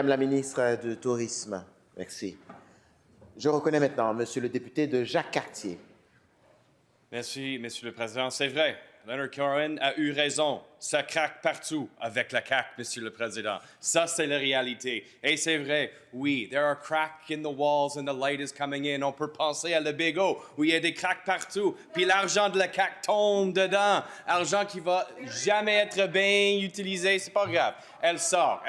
Madame la ministre du Tourisme, merci. Je reconnais maintenant Monsieur le député de Jacques-Cartier. Merci, Monsieur le Président. C'est vrai, Leonard Cohen a eu raison. Ça craque partout avec la CAQ, Monsieur le Président. Ça, c'est la réalité. Et c'est vrai, oui, there are cracks in the walls and the light is coming in. On peut penser à le Bigot, où il y a des cracks partout. Puis l'argent de la CAQ tombe dedans. Argent qui va jamais être bien utilisé. C'est pas grave. Elle sort.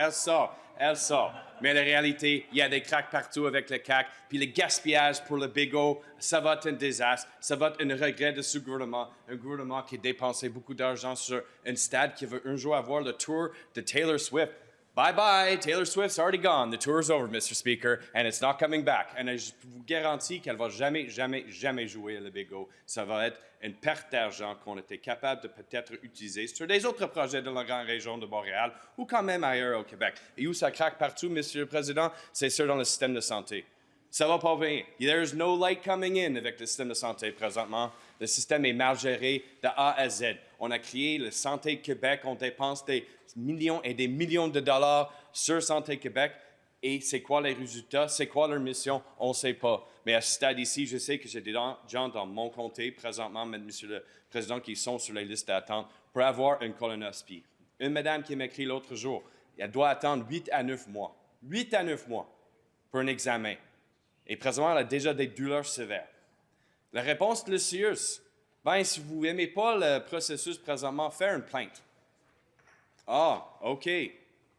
Mais la réalité, il y a des cracks partout avec le CAQ. Puis le gaspillage pour le Bigot, ça va être un désastre. Ça va être un regret de ce gouvernement. Un gouvernement qui a dépensé beaucoup d'argent sur un stade qui veut un jour avoir le tour de Taylor Swift. Bye-bye, Taylor Swift's already gone. The tour's over, Mr. Speaker, and it's not coming back. Et je vous garantis qu'elle va jamais jouer à le Bigot. Ça va être une perte d'argent qu'on était capable de peut-être utiliser sur des autres projets de la grande région de Montréal ou quand même ailleurs au Québec. Et où ça craque partout, Monsieur le Président, c'est sûr dans le système de santé. Ça va pas bien. There's no light coming in avec le système de santé présentement. Le système est mal géré de A à Z. On a créé le Santé Québec. On dépense des millions et des millions de dollars sur Santé Québec. Et c'est quoi les résultats? C'est quoi leur mission? On ne sait pas. Mais à ce stade ici, je sais que j'ai des gens dans mon comté présentement, Monsieur le Président, qui sont sur les listes d'attente pour avoir une colonoscopie. Une madame qui m'a écrit l'autre jour, elle doit attendre 8 à 9 mois. 8 à 9 mois pour un examen. Et présentement, elle a déjà des douleurs sévères. La réponse de le CIUS, bien, si vous n'aimez pas le processus présentement, faire une plainte. Ah, OK.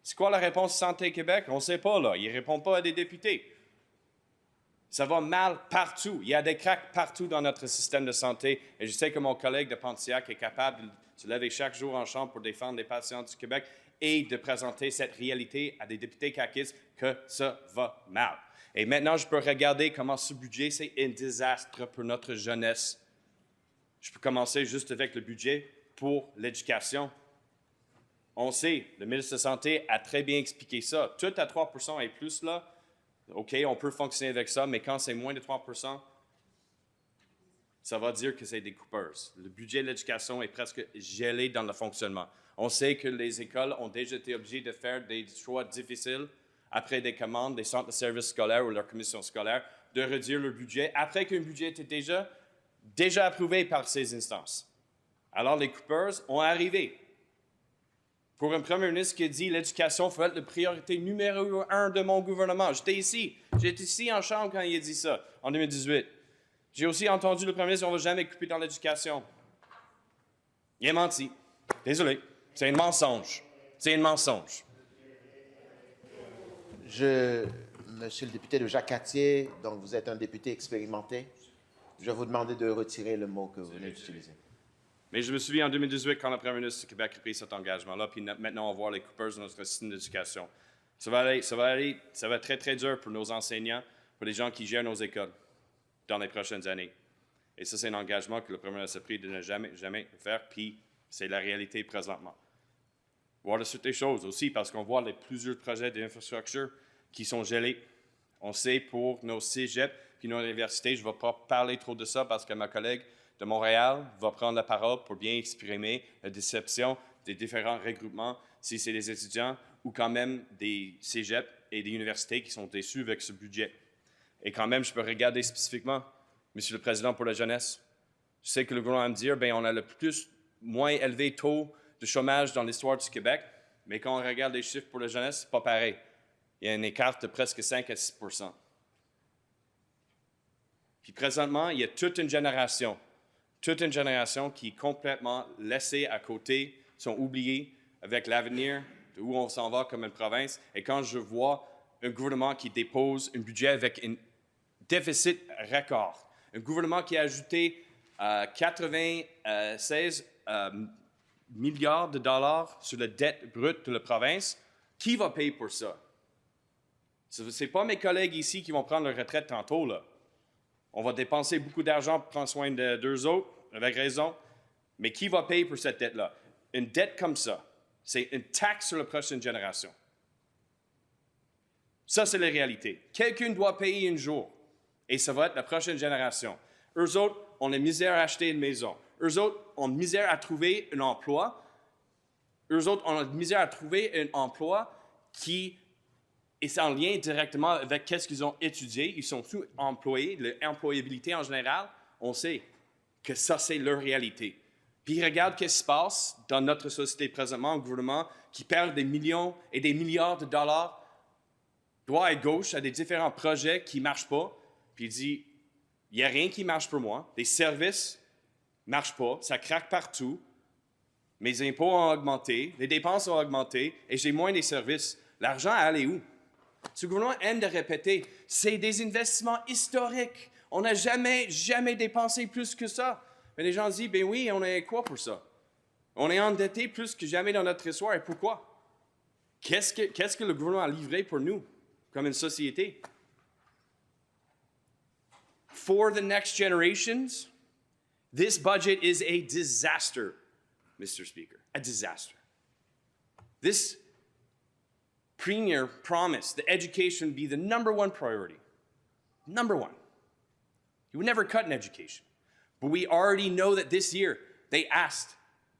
C'est quoi la réponse de Santé Québec? On ne sait pas, là. Ils ne répondent pas à des députés. Ça va mal partout. Il y a des cracks partout dans notre système de santé. Et je sais que mon collègue de Pontiac est capable de se lever chaque jour en chambre pour défendre les patients du Québec et de présenter cette réalité à des députés caquistes que ça va mal. Et maintenant, je peux regarder comment ce budget, c'est un désastre pour notre jeunesse. Je peux commencer juste avec le budget pour l'éducation. On sait, le ministre de la Santé a très bien expliqué ça. Tout à 3 % et plus, là, OK, on peut fonctionner avec ça, mais quand c'est moins de 3 %, ça va dire que c'est des coupeurs. Le budget de l'éducation est presque gelé dans le fonctionnement. On sait que les écoles ont déjà été obligées de faire des choix difficiles après des commandes des centres de services scolaires ou leur commission scolaire, de réduire leur budget après qu'un budget était déjà approuvé par ces instances. Alors, les coupeurs ont arrivé. Pour un premier ministre qui a dit « l'éducation faut être la priorité numéro 1 de mon gouvernement ». J'étais ici en chambre quand il a dit ça, en 2018. J'ai aussi entendu le premier ministre « on ne va jamais couper dans l'éducation ». Il a menti. Désolé, c'est un mensonge. C'est un mensonge. Monsieur le député de Jacques-Cartier, donc vous êtes un député expérimenté, je vais vous demander de retirer le mot que vous venez d'utiliser. Mais je me souviens en 2018, quand le premier ministre du Québec a pris cet engagement-là, puis maintenant on voit les coupeurs de notre système d'éducation. Ça va être très, très dur pour nos enseignants, pour les gens qui gèrent nos écoles dans les prochaines années. Et ça, c'est un engagement que le premier ministre a pris de ne jamais le faire, puis c'est la réalité présentement. Voir la suite des choses aussi, parce qu'on voit plusieurs projets d'infrastructure qui sont gelés. On sait pour nos cégeps puis nos universités, je ne vais pas parler trop de ça parce que ma collègue de Montréal va prendre la parole pour bien exprimer la déception des différents regroupements, si c'est des étudiants ou quand même des cégeps et des universités qui sont déçus avec ce budget. Et quand même, je peux regarder spécifiquement, Monsieur le Président, pour la jeunesse. Je sais que le gouvernement va me dire, bien, on a le moins élevé taux de chômage dans l'histoire du Québec, mais quand on regarde les chiffres pour la jeunesse, c'est pas pareil. Il y a un écart de presque 5 à 6 %. Puis présentement, il y a toute une génération qui est complètement laissée à côté, sont oubliés avec l'avenir de où on s'en va comme une province. Et quand je vois un gouvernement qui dépose un budget avec un déficit record, un gouvernement qui a ajouté 96 milliards de dollars sur la dette brute de la province, qui va payer pour ça? Ce n'est pas mes collègues ici qui vont prendre leur retraite tantôt, là. On va dépenser beaucoup d'argent pour prendre soin d'eux autres, avec raison, mais qui va payer pour cette dette-là? Une dette comme ça, c'est une taxe sur la prochaine génération. Ça, c'est la réalité. Quelqu'un doit payer un jour, et ça va être la prochaine génération. Eux autres ont la misère à acheter une maison. Eux autres ont la misère à trouver un emploi. Eux autres ont la misère à trouver un emploi qui Et c'est en lien directement avec qu'est-ce qu'ils ont étudié. Ils sont sous-employés, l'employabilité en général. On sait que ça, c'est leur réalité. Puis regarde ce qui se passe dans notre société présentement, un gouvernement qui perd des millions et des milliards de dollars, droite et gauche, à des différents projets qui ne marchent pas. Puis il dit, il n'y a rien qui marche pour moi. Les services ne marchent pas, ça craque partout. Mes impôts ont augmenté, les dépenses ont augmenté et j'ai moins des services. L'argent est allé où? Ce gouvernement aime de répéter, c'est des investissements historiques. On n'a jamais dépensé plus que ça. Mais les gens disent, ben oui, on est quoi pour ça? On est endetté plus que jamais dans notre histoire. Et pourquoi? Qu'est-ce que le gouvernement a livré pour nous, comme une société? For the next generations, this budget is a disaster, Mr. Speaker, a disaster. This premier promised that education would be the number one priority. Number one. He would never cut in education. But we already know that this year they asked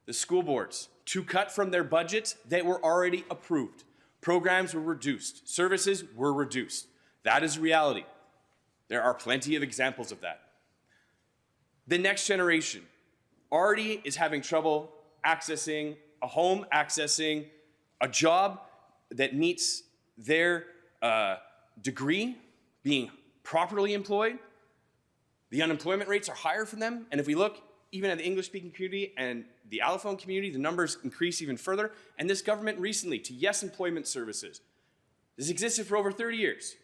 the school boards to cut from their budgets that were already approved. Programs were reduced. Services were reduced. That is reality. There are plenty of examples of that. The next generation already is having trouble accessing a home, accessing a job that meets their degree, being properly employed. The unemployment rates are higher for them. And if we look even at the English-speaking community and the Allophone community, the numbers increase even further. And this government recently, to Yes Employment Services, this existed for over 30 years.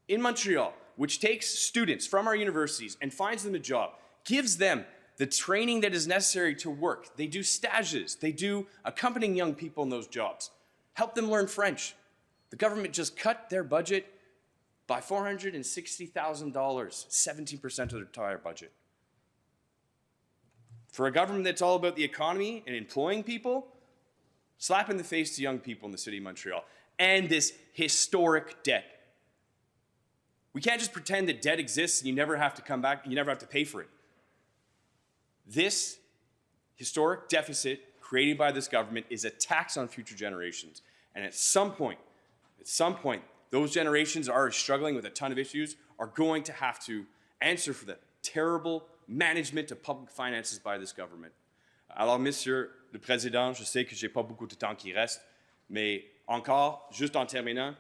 In Montreal, which takes students from our universities and finds them a job, gives them the training that is necessary to work. They do stages. They do accompanying young people in those jobs. Help them learn French. The government just cut their budget by $460,000, 17% of their entire budget. For a government that's all about the economy and employing people, slap in the face to young people in the city of Montreal, and this historic debt. We can't just pretend that debt exists and you never have to come back, you never have to pay for it. This historic deficit created by this government is a tax on future generations. And at some point, those generations are struggling with a ton of issues, are going to have to answer for the terrible management of public finances by this government. Alors, Monsieur le Président, je sais que je n'ai pas beaucoup de temps qui reste, mais encore, juste en terminant,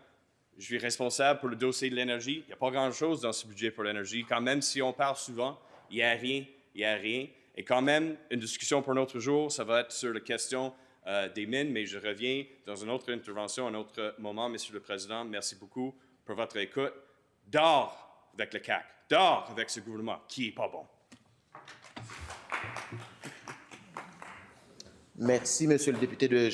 je suis responsable pour le dossier de l'énergie. Il n'y a pas grand-chose dans ce budget pour l'énergie. Quand même, si on parle souvent, il n'y a rien, il n'y a rien. Et quand même, une discussion pour un autre jour, ça va être sur la question des mines, mais je reviens dans une autre intervention, un autre moment, Monsieur le Président. Merci beaucoup pour votre écoute. Dors avec le CAQ, dors avec ce gouvernement qui n'est pas bon. Merci, Monsieur le député de